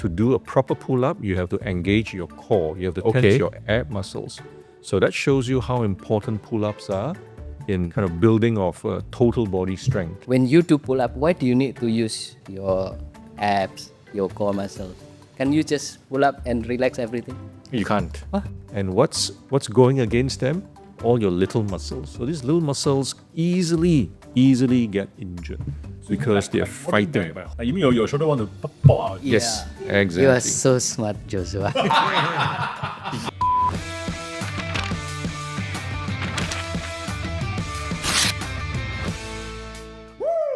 to do a proper pull-up, you have to engage your core. You have to tense your ab muscles. So that shows you how important pull-ups are in kind of building of total body strength. When you do pull up, why do you need to use your abs, your core muscles? Can you just pull up and relax everything? You can't. What? And what's going against them? All your little muscles. So these little muscles easily get injured because they're fighting. You mean your shoulder want to pop out? Yes, You exactly. are so smart, Joshua.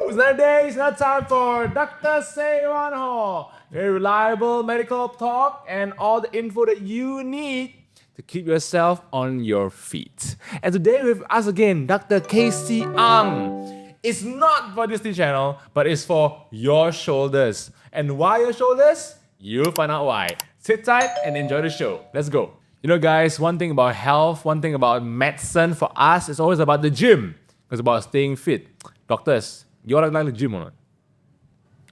It's another day, it's another time for Doctor Say One Horh. Very reliable medical talk and all the info that you need to keep yourself on your feet. And today with us again, Dr. Casey Ang. It's not for Disney Channel, but it's for your shoulders. And why your shoulders? You'll find out why. Sit tight and enjoy the show. Let's go. You know, guys, one thing about health, one thing about medicine for us, it's always about the gym. It's about staying fit. Doctors, you all like the gym or not?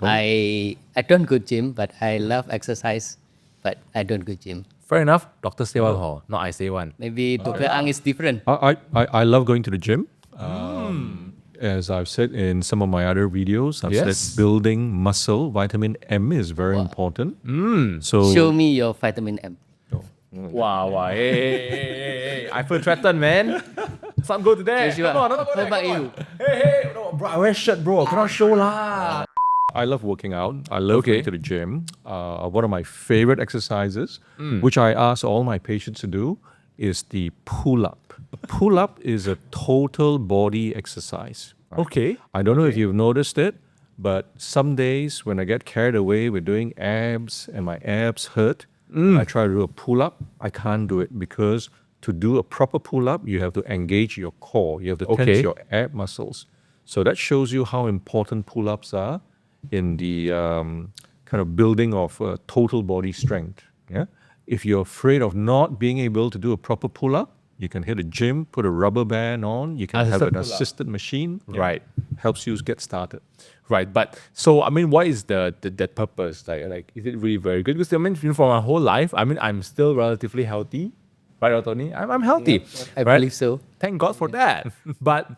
I don't go gym, but I love exercise, but I don't go gym. Fair enough. Doctor Say One Horh, not I Say One. Maybe Dr. Ang is different. I love going to the gym. As I've said in some of my other videos, I've said building muscle, vitamin M is very important. So Show me your vitamin M. Wow. Hey. I feel threatened, man. Some go to there. Joshua, Come on, not go how there. about come you? on. Hey. No, bro, I wear shirt, bro. Cannot show lah. I love working out. I love going to the gym. One of my favorite exercises, which I ask all my patients to do, is the pull-up. The pull-up is a total body exercise. Right? Okay. I don't know if you've noticed it, but some days when I get carried away with doing abs and my abs hurt, I try to do a pull-up. I can't do it because to do a proper pull-up, you have to engage your core. You have to tense your ab muscles. So that shows you how important pull-ups are in the kind of building of total body strength. Yeah. If you're afraid of not being able to do a proper pull-up, you can hit a gym, put a rubber band on. You can have an assisted machine. Right. Helps you get started. Right, but so I mean, what is the purpose? Like, is it really very good? Because I mean, for my whole life, I mean, I'm still relatively healthy, right, Tony? I'm healthy. I right? believe so. Thank God for that. But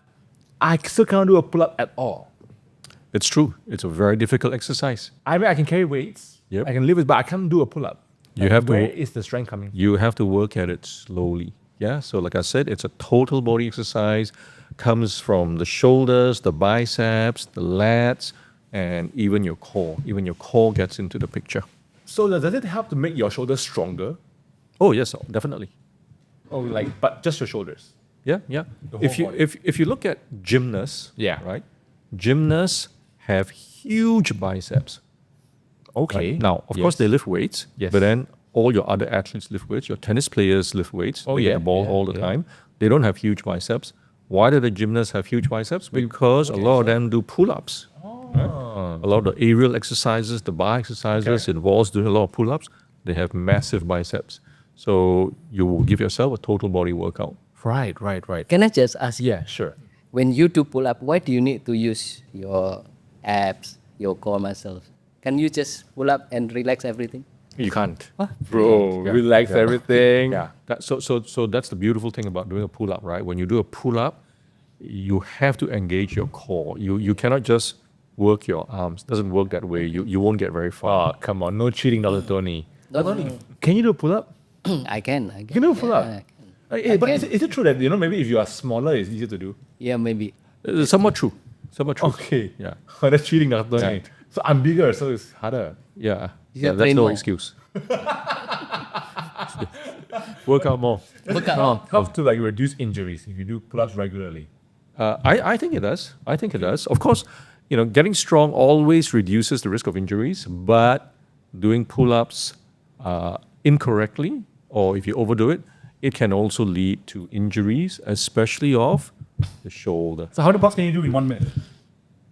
I still can't do a pull-up at all. It's true. It's a very difficult exercise. I mean, I can carry weights. Yep. I can lift it, but I can't do a pull-up. You have to- Where is the strength coming? You have to work at it slowly. Yeah. So like I said, it's a total body exercise. Comes from the shoulders, the biceps, the lats, and even your core. Even your core gets into the picture. So does it help to make your shoulders stronger? Oh yes, definitely. Oh, like, but just your shoulders. Yeah. The If whole you body. if you look at gymnasts, Yeah. right? Gymnasts have huge biceps. Okay. Right? Now, of course, they lift weights. Yes. But then all your other athletes lift weights. Your tennis players lift weights. Oh, they yeah, get the ball yeah, all the yeah. time. They don't have huge biceps. Why do the gymnasts have huge biceps? Because a lot of them do pull-ups. Right? A lot of the aerial exercises, the bar exercises involves doing a lot of pull-ups. They have massive biceps. So you will give yourself a total body workout. Right. Can I just ask you? Yeah, sure. When you do pull up, why do you need to use your abs, your core muscles? Can you just pull up and relax everything? You can't. Bro, Yeah. relax everything. Yeah. So that's the beautiful thing about doing a pull-up, right? When you do a pull-up, you have to engage your core. You cannot just work your arms. It doesn't work that way. You won't get very far. Oh, come on. No cheating, Dr. Tony. No. Can you do a pull-up? I can. You can do a pull-up? Yeah, I can. But is it true that, maybe if you are smaller, it's easier to do? Yeah, maybe. Somewhat true. Okay. Yeah. Oh, that's cheating, Dr. Tony. Yeah. So I'm bigger, so it's harder. Yeah. You Yeah, should that's train no more. excuse. Work out more. Look at Helps to like reduce injuries if you do pull-ups regularly. I think it does. I think it does. Of course, getting strong always reduces the risk of injuries, but doing pull-ups incorrectly, or if you overdo it, it can also lead to injuries, especially of the shoulder. So how many pull-ups can you do in 1 minute?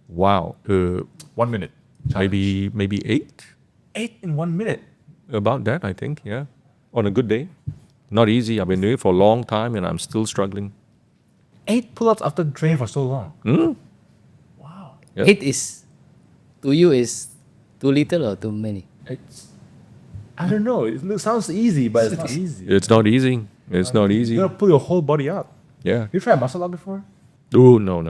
Wow. 1 minute. Maybe 8? 8 in 1 minute. About that, I think, yeah. On a good day. Not easy. I've been doing it for a long time and I'm still struggling. 8 pull-ups after training for so long. Yeah. It is, to you, is too little or too many? It's I don't know. It sounds easy, but it's not easy. It's not easy. It's not easy. You gotta pull your whole body up. Yeah. You tried muscle up before? Oh, no.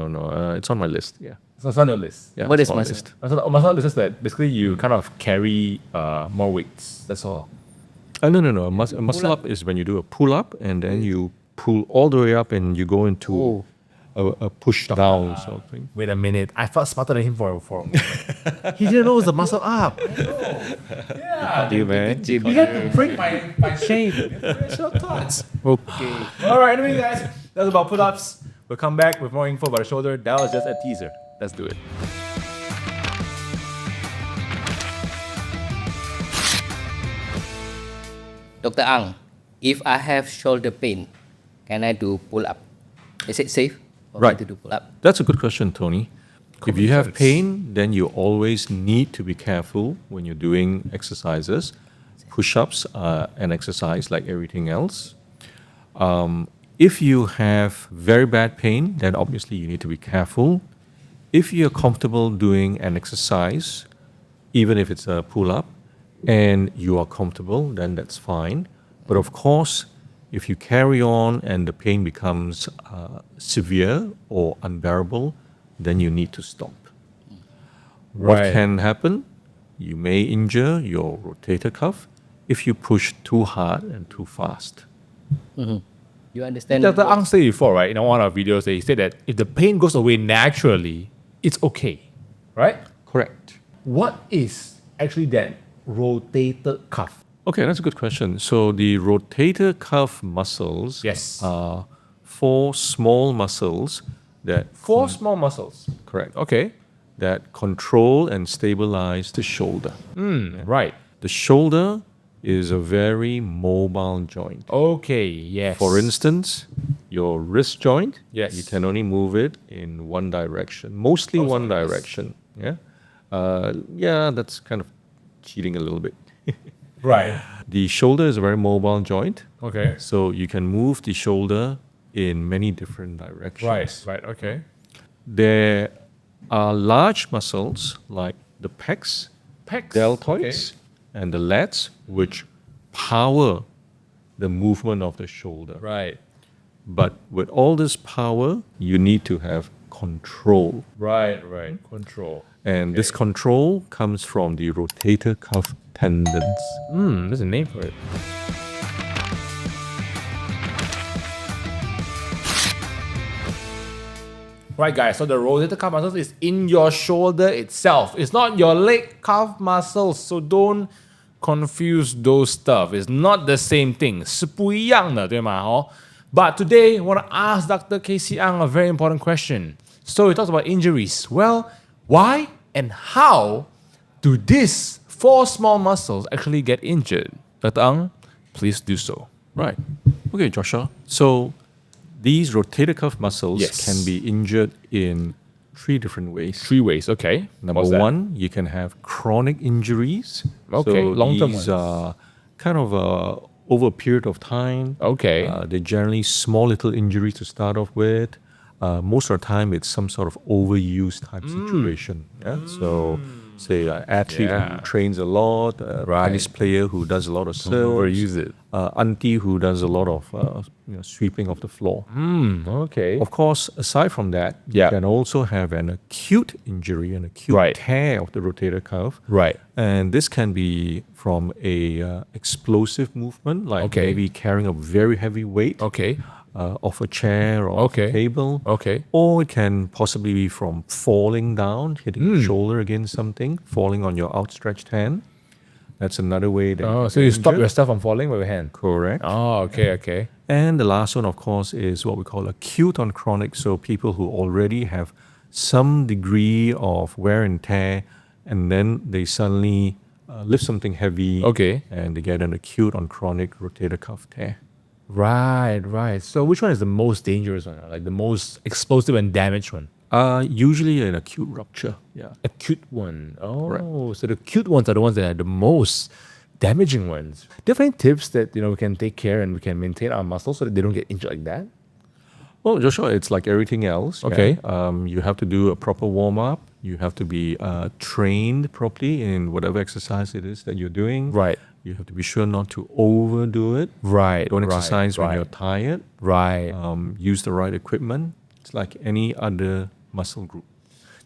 It's on my list. Yeah. So it's on your list. Yeah, What it's is on my muscle? list. Muscle up is just that basically you kind of carry more weights. That's all. No. A muscle up is when you do a pull up and then you pull all the way up and you go into a push down sort of thing. Wait a minute. I felt smarter than him for he didn't know it was the muscle up. Yeah. You man. You had to break my shame. Short thoughts. Okay. All right, anyway, guys, that's about pull-ups. We'll come back with more info about the shoulder. That was just a teaser. Let's do it. Dr. Ang, if I have shoulder pain, can I do pull up? Is it safe for me Right. to do pull up? That's a good question, Tony. If you have pain, then you always need to be careful when you're doing exercises. Push-ups are an exercise like everything else. If you have very bad pain, then obviously you need to be careful. If you're comfortable doing an exercise, even if it's a pull-up, and you are comfortable, then that's fine. But of course, if you carry on and the pain becomes severe or unbearable, then you need to stop. What Right. can happen? You may injure your rotator cuff if you push too hard and too fast. You understand? Dr. Ang said before, right, in one of our videos, he said that if the pain goes away naturally, it's okay, right? Correct. What is actually that rotator cuff? Okay, that's a good question. So the rotator cuff muscles Yes. are four small muscles that Four small muscles. correct Okay. that control and stabilize the shoulder. Right. The shoulder is a very mobile joint. Okay, yes. For instance, your wrist joint, Yes. you can only move it in one direction, mostly one direction. Yeah, that's kind of cheating a little bit. Right. The shoulder is a very mobile joint, Okay. so you can move the shoulder in many different directions. Right, okay. There are large muscles like the pecs, Pecs. deltoids, and the lats, which power the movement of the shoulder. Right. But with all this power, you need to have control. Right. Control. And this control comes from the rotator cuff tendons. There's a name for it. Right, guys, so the rotator cuff muscles is in your shoulder itself. It's not your leg calf muscles, so don't confuse those stuff. It's not the same thing. 是不一样的，对吗？But today, I want to ask Dr. Casey Ang a very important question. So he talks about injuries. Well, why and how do these four small muscles actually get injured? Dr. Ang, please do so. Right. Okay, Joshua. So these rotator cuff muscles Yes. can be injured in three different ways. 3 ways, okay. Number What's that? one, you can have chronic injuries. Okay, so long-term these ones. are kind of over a period of time. Okay. They're generally small little injuries to start off with. Most of the time, it's some sort of overuse type situation. Yeah? So, say an athlete Yeah. who trains a lot, a Right. tennis player who does a lot of serves, overuse it. auntie who does a lot of sweeping of the floor. Okay. Of course, aside from that, Yeah. you can also have an acute injury, an acute Right. tear of the rotator cuff. Right. And this can be from a explosive movement, like Okay. maybe carrying a very heavy weight Okay. off a chair or off Okay. a table. Okay. Or it can possibly be from falling down, hitting your shoulder against something, falling on your outstretched hand. That's another way that Oh, you so get you stop injured. yourself from falling with your hand. Correct. Oh, okay. And the last one, of course, is what we call acute on chronic. So people who already have some degree of wear and tear, and then they suddenly lift something heavy, Okay. and they get an acute on chronic rotator cuff tear. Right. So which one is the most dangerous one? Like the most explosive and damaged one? Usually an acute rupture. Yeah. Acute one. Oh, Correct. so the acute ones are the ones that are the most damaging ones. Do you have any tips that we can take care and we can maintain our muscles so that they don't get injured like that? Well, Joshua, it's like everything else. Okay. You have to do a proper warm up. You have to be trained properly in whatever exercise it is that you're doing. Right. You have to be sure not to overdo it. Right. Don't right, exercise when right. you're tired. Right. Use the right equipment. It's like any other muscle group.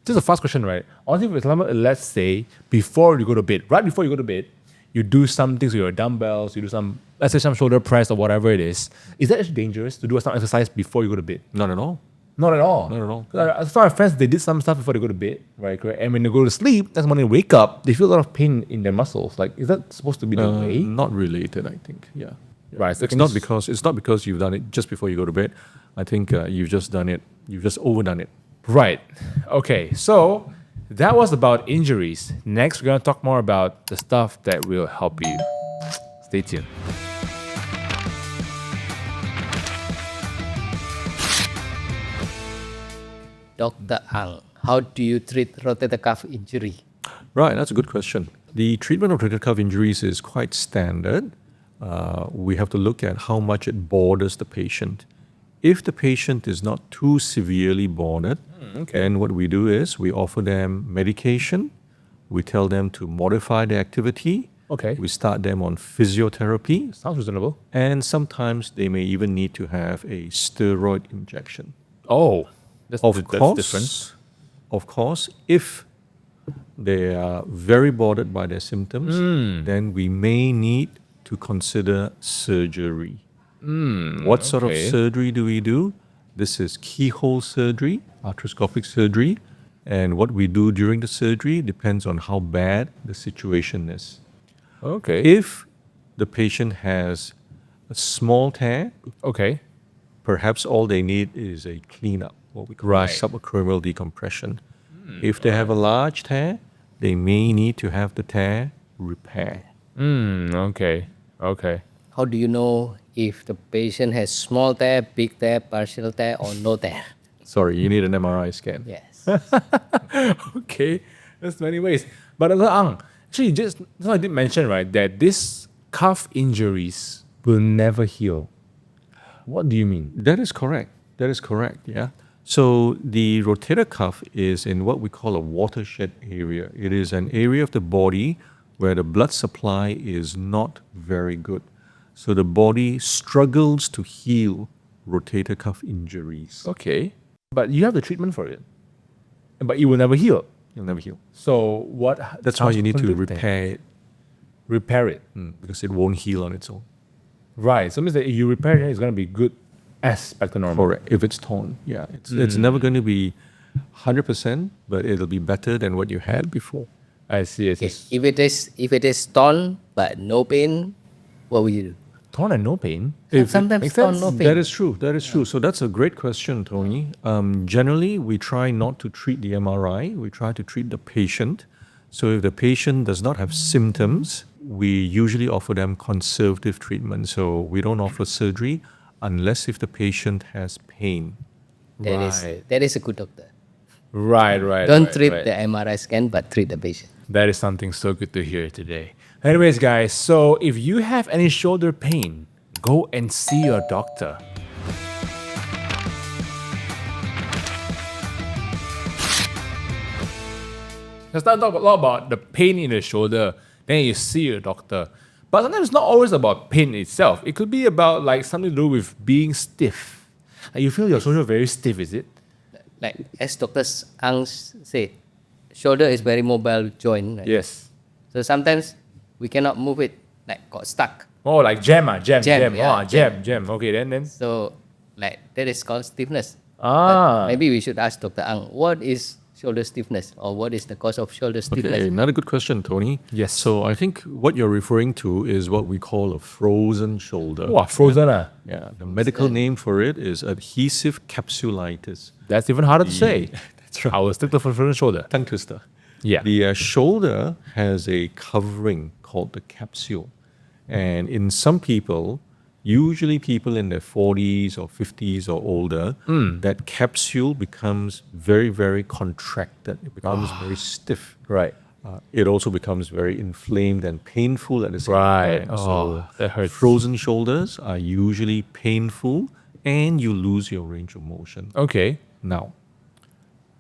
Just a fast question, right? Honestly, for example, let's say before you go to bed, right before you go to bed, you do some things with your dumbbells, you do some, let's say some shoulder press or whatever it is. Is that actually dangerous to do some exercise before you go to bed? Not at all. Not at all. Not at all. 'Cause I saw my friends, they did some stuff before they go to bed, right? Correct? And when they go to sleep, that's when they wake up, they feel a lot of pain in their muscles. Like, is that supposed to be the way? Not related, I think. Yeah. Right. So It's not because you've done it just before you go to bed. I think you've just done it. You've just overdone it. Right. Okay. So that was about injuries. Next, we're going to talk more about the stuff that will help you. Stay tuned. Dr. Ang, how do you treat rotator cuff injury? Right, that's a good question. The treatment of rotator cuff injuries is quite standard. We have to look at how much it borders the patient. If the patient is not too severely bothered, then what we do is we offer them medication. We tell them to modify their activity. Okay. We start them on physiotherapy. Sounds reasonable. And sometimes they may even need to have a steroid injection. Oh, that's Of different. Of course, if they are very bothered by their symptoms, then we may need to consider surgery. What sort of okay. surgery do we do? This is keyhole surgery, arthroscopic surgery, and what we do during the surgery depends on how bad the situation is. Okay. If the patient has a small tear, Okay. perhaps all they need is a cleanup, what we call Right. subacromial decompression. If they have a large tear, they may need to have the tear repaired. Okay. Okay. How do you know if the patient has small tear, big tear, partial tear, or no tear? Sorry, you need an MRI scan. Yes. Okay. There's many ways. But Dr. Ang, actually, just I did mention, right, that these cuff injuries will never heal. What do you mean? That is correct. That is correct, yeah. So the rotator cuff is in what we call a watershed area. It is an area of the body where the blood supply is not very good. So the body struggles to heal rotator cuff injuries. Okay. But you have the treatment for it. But it will never heal. You'll never heal. So what? That's why you need to how's it repair it repair it. because it won't heal on its own. Right. So it means that if you repair it, it's going to be good as back to normal. Correct. If it's torn, yeah. It's never going to be 100%, but it'll be better than what you had before. I see. I see. If it is torn but no pain, what will you do? Torn and no pain. Sometimes makes torn, sense. no pain. That is true. That is true. So that's a great question, Tony. Generally, we try not to treat the MRI. We try to treat the patient. So if the patient does not have symptoms, we usually offer them conservative treatment. So we don't offer surgery unless if the patient has pain. That is a good doctor. Right. Don't right, treat right. the MRI scan, but treat the patient. That is something so good to hear today. Anyways, guys, so if you have any shoulder pain, go and see your doctor. Let's not talk a lot about the pain in the shoulder, then you see your doctor. But sometimes it's not always about pain itself. It could be about like something to do with being stiff. Like you feel your shoulder very stiff, is it? Like as Dr. Ang said, shoulder is very mobile joint. Right? Yes. So sometimes we cannot move it, like got stuck. Oh, like jam. Jam, yeah, Jam. Okay, then. So like that is called stiffness. Ah. But maybe we should ask Dr. Ang, what is shoulder stiffness or what is the cause of shoulder stiffness? Okay, another good question, Tony. Yes. So I think what you're referring to is what we call a frozen shoulder. Wow, frozen. Yeah, the medical name for it is adhesive capsulitis. That's even harder to say. That's right. I will stick to frozen shoulder. Tongue twister. Yeah. The shoulder has a covering called the capsule. And in some people, usually people in their 40s or 50s or older, that capsule becomes very, very contracted. It becomes very stiff. Right. It also becomes very inflamed and painful at the same Right. time. Oh, that hurts. Frozen shoulders are usually painful and you lose your range of motion. Okay. Now,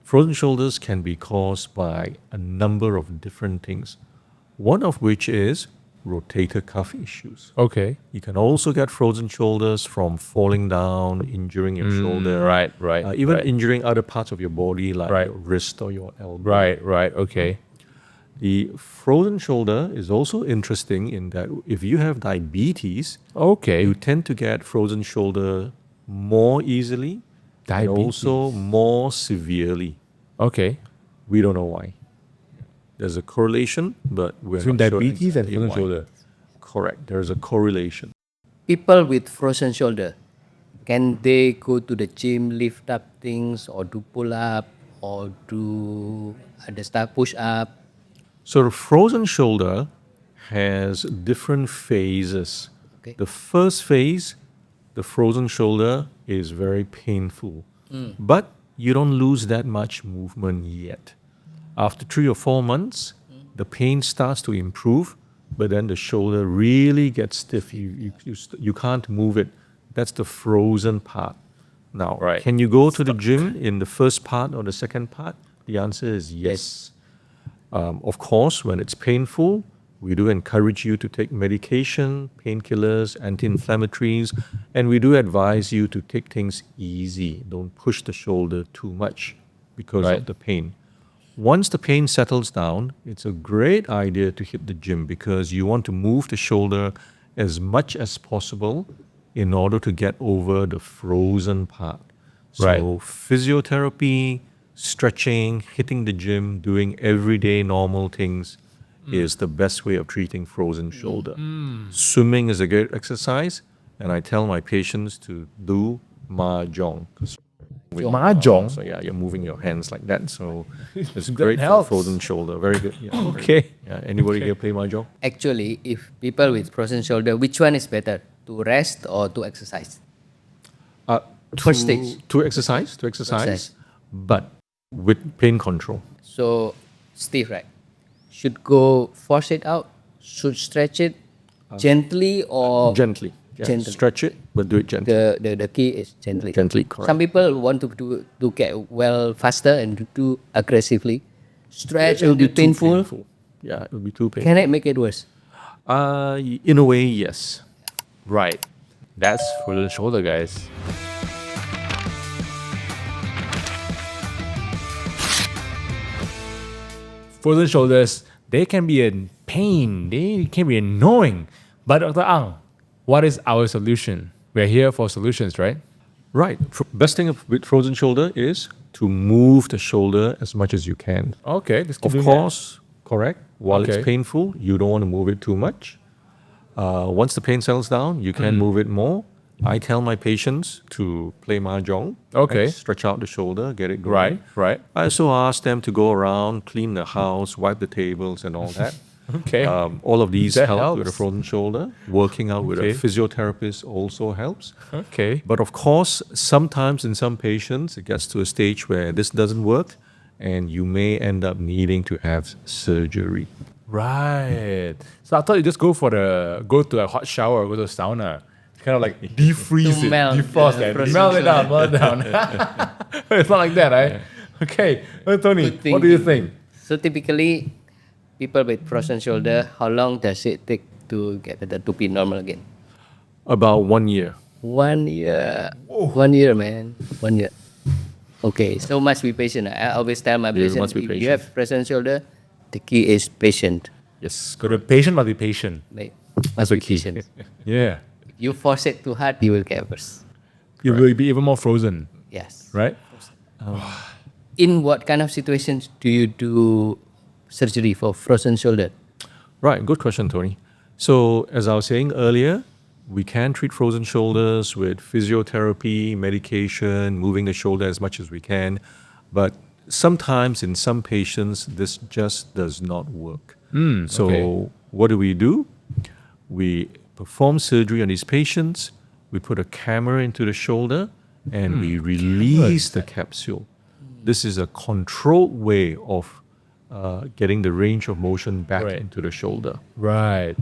Frozen shoulders can be caused by a number of different things, one of which is rotator cuff issues. Okay. You can also get frozen shoulders from falling down, injuring your shoulder, right, even right. injuring other parts of your body like Right. your wrist or your elbow. Right. Okay. The frozen shoulder is also interesting in that if you have diabetes, Okay. you tend to get frozen shoulder more easily and also more severely. Okay. We don't know why. There's a correlation, but we're Between not sure diabetes and exactly frozen why. shoulder. Correct. There's a correlation. People with frozen shoulder, can they go to the gym, lift up things, or do pull up, or do other stuff, push up? So the frozen shoulder has different phases. Okay. The first phase, the frozen shoulder, is very painful, but you don't lose that much movement yet. After 3 or 4 months, the pain starts to improve, but then the shoulder really gets stiff. You can't move it. That's the frozen part. Now, Right. can you go to the gym in the first part or the second part? The answer is yes. Of course, when it's painful, we do encourage you to take medication, painkillers, anti-inflammatories, and we do advise you to take things easy. Don't push the shoulder too much because Right. of the pain. Once the pain settles down, it's a great idea to hit the gym because you want to move the shoulder as much as possible in order to get over the frozen part. So Right. physiotherapy, stretching, hitting the gym, doing everyday normal things is the best way of treating frozen shoulder. Swimming is a great exercise, and I tell my patients to do mahjong. 'Cause Mahjong? So yeah, you're moving your hands like that. So it's That great for helps. frozen shoulder. Very good. Yeah, very Okay. good. Yeah. Anybody here play mahjong? Actually, if people with frozen shoulder, which one is better, to rest or to exercise? First stage. To exercise, Exercise. but with pain control. So, Steve, right? Should go force it out, should stretch it gently or Gently. Yeah. Gently. Stretch it, but do it gently. the key is gently. Gently, correct. Some people want to get well faster and do aggressively. Stretch, it will be Too painful. Yeah, it will be too painful. Can it make it worse? In a way, yes. Right. That's frozen shoulder, guys. Frozen shoulders, they can be in pain, they can be annoying. But Dr. Ang, what is our solution? We're here for solutions, right? Right. Best thing with frozen shoulder is to move the shoulder as much as you can. Okay, let's keep Of doing course, correct. While Okay. it's painful, you don't want to move it too much. Once the pain settles down, you can move it more. I tell my patients to play mahjong. Okay. Right? Stretch out the shoulder, get it that. going. Right. I also ask them to go around, clean the house, wipe the tables, and all that. Okay. All of these That help with a helps. frozen shoulder. Working out with a Okay. physiotherapist also helps. Okay. But of course, sometimes in some patients, it gets to a stage where this doesn't work, and you may end up needing to have surgery. Right. So I thought you just go to a hot shower, go to a sauna. Kind of like defreeze To it, melt defrost the it, frozen melt it down, melt it down. It's not like that, right? Okay. Well, Tony, Good what do you thinking. think? So typically, people with frozen shoulder, how long does it take to get that to be normal again? About 1 year. 1 year. 1 year, man. 1 year. Okay, so must be patient. I always tell my You patients, must be if patient. you have frozen shoulder, the key is patient. Yes. Got to be patient, must be patient. Like, That's must the be key. patient. Yeah. You force it too hard, you will get worse. You will be even more frozen, Yes. right? In what kind of situations do you do surgery for frozen shoulder? Right, good question, Tony. So, as I was saying earlier, we can treat frozen shoulders with physiotherapy, medication, moving the shoulder as much as we can. But sometimes in some patients, this just does not work. So, okay. what do? We perform surgery on these patients, we put a camera into the shoulder, and we release the capsule. This is a controlled way of getting the range of motion back Right. into the shoulder. Right.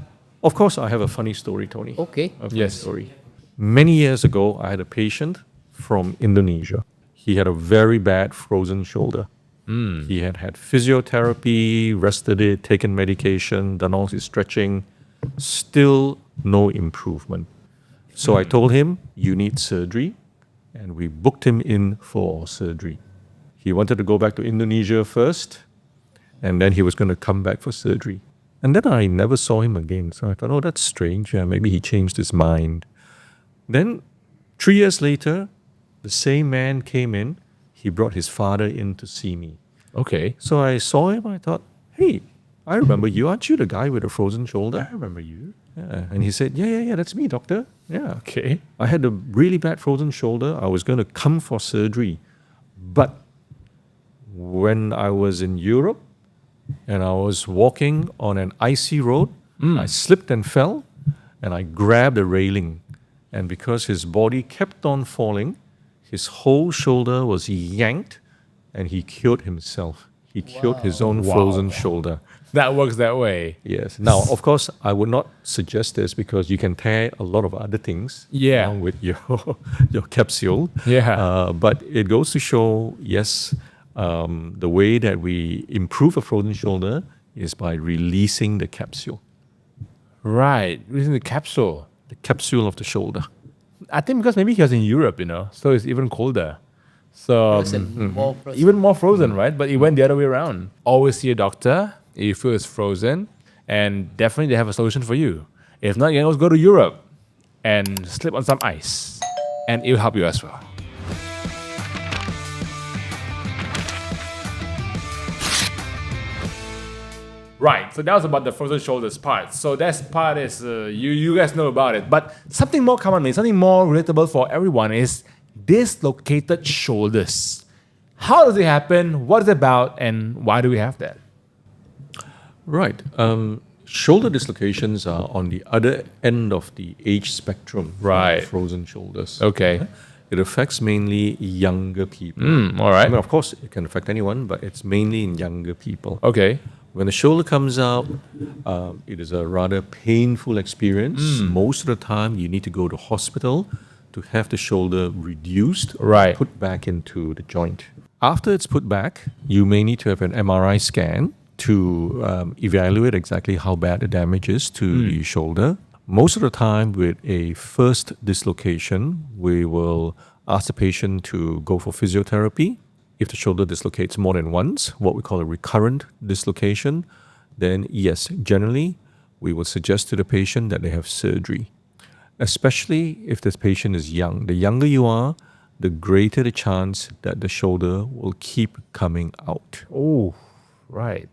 Of course, I have a funny story, Tony. Okay. A funny Yes. story. Many years ago, I had a patient from Indonesia. He had a very bad frozen shoulder. He had had physiotherapy, rested it, taken medication, done all his stretching, still no improvement. So I told him, you need surgery, and we booked him in for surgery. He wanted to go back to Indonesia first, and then he was going to come back for surgery. And then I never saw him again. So I thought, oh, that's strange. Yeah, maybe he changed his mind. Then 3 years later, the same man came in. He brought his father in to see me. Okay. So I saw him. I thought, hey, I remember you. Aren't you the guy with the frozen shoulder? I remember you. Yeah. And he said, yeah, that's me, doctor. Yeah. Okay. I had a really bad frozen shoulder. I was going to come for surgery. But when I was in Europe and I was walking on an icy road, I slipped and fell and I grabbed a railing. And because his body kept on falling, his whole shoulder was yanked and he killed himself. He killed his own frozen shoulder. That works that way. Yes. Now, of course, I would not suggest this because you can tear a lot of other things Yeah. along with your capsule. Yeah. But it goes to show, yes, the way that we improve a frozen shoulder is by releasing the capsule, Right. Using the capsule. the capsule of the shoulder. I think because maybe he was in Europe, so it's even colder. So More frozen. even more frozen, right? But it went the other way around. Always see a doctor if you feel it's frozen, and definitely they have a solution for you. If not, you can always go to Europe and slip on some ice, and it will help you as well. Right, so that was about the frozen shoulders part. So that part is, you guys know about it. But something more common, something more relatable for everyone is dislocated shoulders. How does it happen? What is it about? And why do we have that? Right. Shoulder dislocations are on the other end of the age spectrum. for Right. Frozen shoulders. Okay. It affects mainly younger people. All right. I mean, of course, it can affect anyone, but it's mainly in younger people. Okay. When the shoulder comes out, it is a rather painful experience. Most of the time, you need to go to hospital to have the shoulder reduced or Right. put back into the joint. After it's put back, you may need to have an MRI scan to evaluate exactly how bad the damage is to the shoulder. Most of the time, with a first dislocation, we will ask the patient to go for physiotherapy. If the shoulder dislocates more than once, what we call a recurrent dislocation, then yes, generally, we will suggest to the patient that they have surgery, especially if this patient is young. The younger you are, the greater the chance that the shoulder will keep coming out. Oh, right.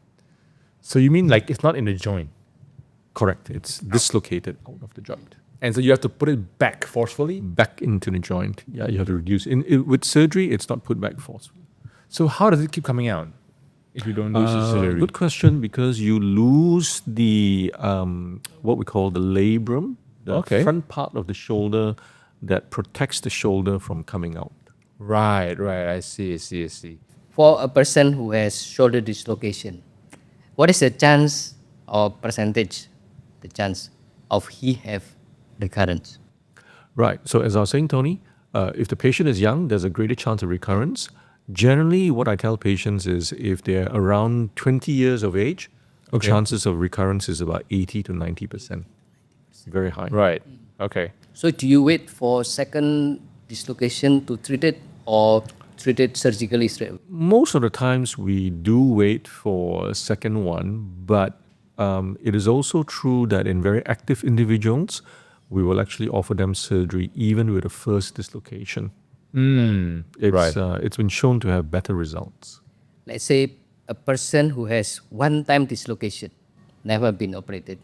So you mean like it's not in the joint? Correct. It's dislocated out of the joint. And so you have to put it back forcefully? Back into the joint. Yeah, you have to reduce. With surgery, it's not put back forcefully. So how does it keep coming out if you don't do surgery? Good question, because you lose the what we call the labrum, the Okay. front part of the shoulder that protects the shoulder from coming out. Right. I see. For a person who has shoulder dislocation, what is the chance or percentage, the chance of he have recurrence? Right. So as I was saying, Tony, if the patient is young, there's a greater chance of recurrence. Generally, what I tell patients is if they're around 20 years of age, the Okay. chances of recurrence is about 80 to 90%. Very high. Right. Okay. So do you wait for second dislocation to treat it or treat it surgically straight away? Most of the times we do wait for a second one, but it is also true that in very active individuals, we will actually offer them surgery even with a first dislocation. It's been shown to have better results. Let's say a person who has one-time dislocation, never been operated,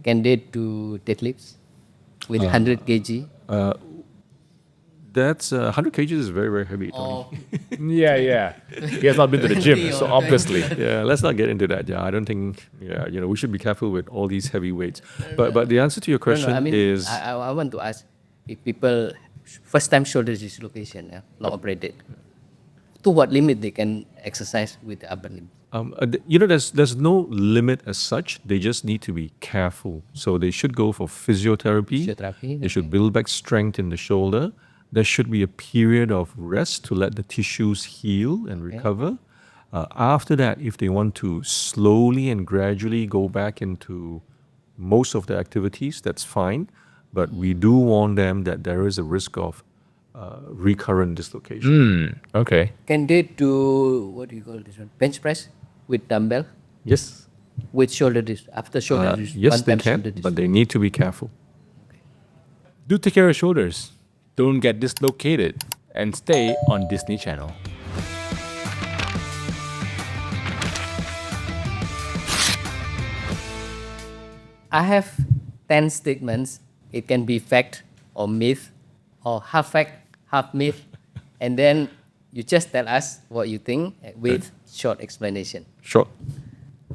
can they do deadlifts with 100 kg? That's 100 kgs is very, very heavy, Tony. Yeah. He has not been to the gym, so obviously. Yeah, let's not get into that. Yeah, I don't think. Yeah, we should be careful with all these heavy weights. But the answer to your question is I want to ask if people first time shoulder dislocation, not operated, to what limit they can exercise with the upper limb? there's no limit as such. They just need to be careful. So they should go for physiotherapy. Physiotherapy, They should build back strength in the shoulder. There should be a period of rest to let the tissues heal and recover. After that, if they want to slowly and gradually go back into most of the activities, that's fine. But we do warn them that there is a risk of recurrent dislocation. Okay. Can they do, what do you call this one? Bench press with dumbbell? Yes. With shoulder disc, after shoulder disc, Yes, one they time can, shoulder disc. but they need to be careful. Do take care of your shoulders. Don't get dislocated. And stay on Disney Channel. I have 10 statements. It can be fact or myth or half fact, half myth. And then you just tell us what you think with short explanation. Sure.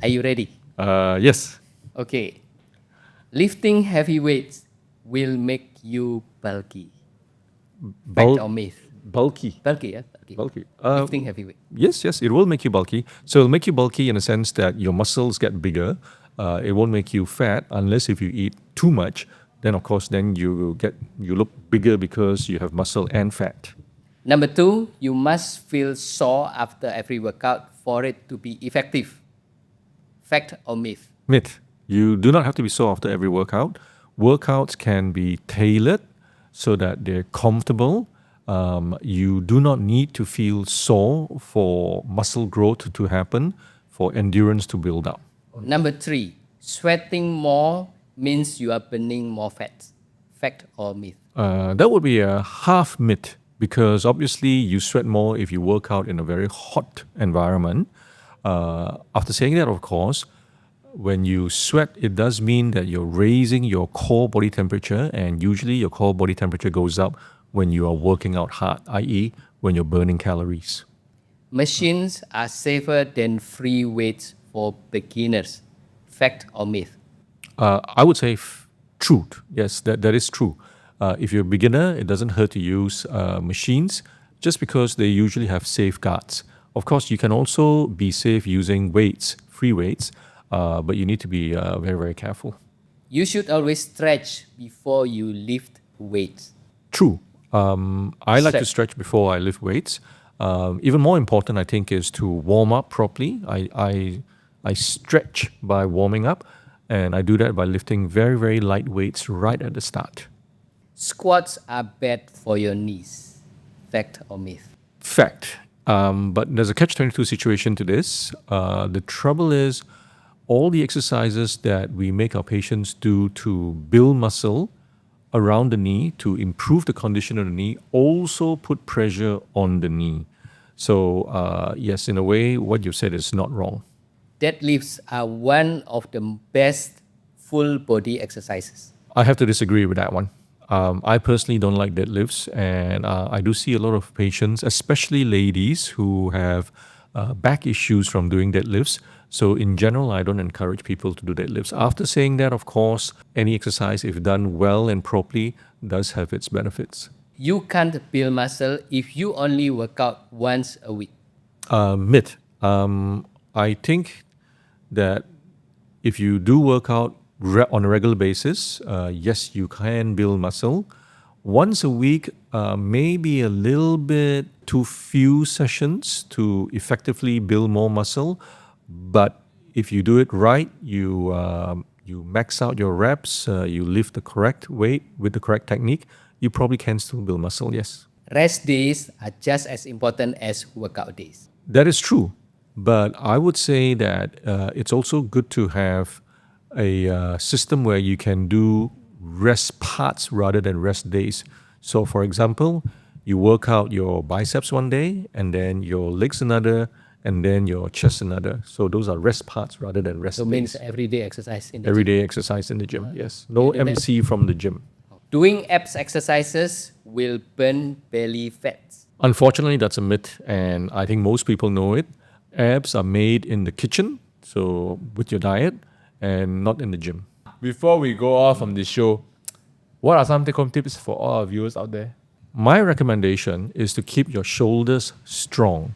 Are you ready? Yes. Okay. Lifting heavy weights will make you bulky. Fact or myth? Bulky. Bulky, yeah? Bulky. Lifting heavy weight. Yes, it will make you bulky. So it'll make you bulky in the sense that your muscles get bigger. It won't make you fat unless if you eat too much. Then of course, then you look bigger because you have muscle and fat. Number 2, you must feel sore after every workout for it to be effective. Fact or myth? Myth. You do not have to be sore after every workout. Workouts can be tailored so that they're comfortable. You do not need to feel sore for muscle growth to happen, for endurance to build up. Number 3, sweating more means you are burning more fat. Fact or myth? That would be a half myth because obviously you sweat more if you work out in a very hot environment. After saying that, of course, when you sweat, it does mean that you're raising your core body temperature, and usually your core body temperature goes up when you are working out hard, i.e., when you're burning calories. Machines are safer than free weights for beginners. Fact or myth? I would say truth. Yes, that is true. If you're a beginner, it doesn't hurt to use machines just because they usually have safeguards. Of course, you can also be safe using weights, free weights, but you need to be very, very careful. You should always stretch before you lift weights. True. I like to stretch before I lift weights. Even more important, I think, is to warm up properly. I stretch by warming up, and I do that by lifting very, very light weights right at the start. Squats are bad for your knees. Fact or myth? Fact. But there's a catch-22 situation to this. The trouble is, all the exercises that we make our patients do to build muscle around the knee, to improve the condition of the knee, also put pressure on the knee. So yes, in a way, what you said is not wrong. Deadlifts are one of the best full body exercises. I have to disagree with that one. I personally don't like deadlifts, and I do see a lot of patients, especially ladies, who have back issues from doing deadlifts. So in general, I don't encourage people to do deadlifts. After saying that, of course, any exercise, if done well and properly, does have its benefits. You can't build muscle if you only work out once a week. Myth. I think that if you do work out on a regular basis, yes, you can build muscle. Once a week, maybe a little bit too few sessions to effectively build more muscle. But if you do it right, you max out your reps, you lift the correct weight with the correct technique, you probably can still build muscle, yes. Rest days are just as important as workout days. That is true. But I would say that it's also good to have a system where you can do rest parts rather than rest days. So for example, you work out your biceps one day, and then your legs another, and then your chest another. So those are rest parts rather than rest So days. means everyday exercise in the Everyday exercise in the gym, yes. No do that. MC from the gym. Doing abs exercises will burn belly fats. Unfortunately, that's a myth, and I think most people know it. Abs are made in the kitchen, so with your diet, and not in the gym. Before we go off from this show, what are some take-home tips for all our viewers out there? My recommendation is to keep your shoulders strong.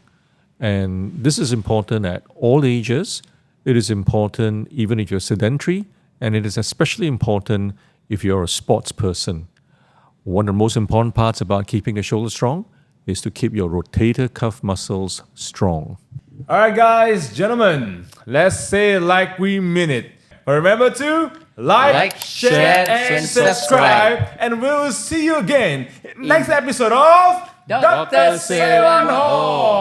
And this is important at all ages. It is important even if you're sedentary, and it is especially important if you're a sports person. One of the most important parts about keeping the shoulders strong is to keep your rotator cuff muscles strong. All right, guys, gentlemen, let's say it like we mean it. Remember to like, share, and subscribe. And we'll see you again in next episode of Doctor Say One Horh.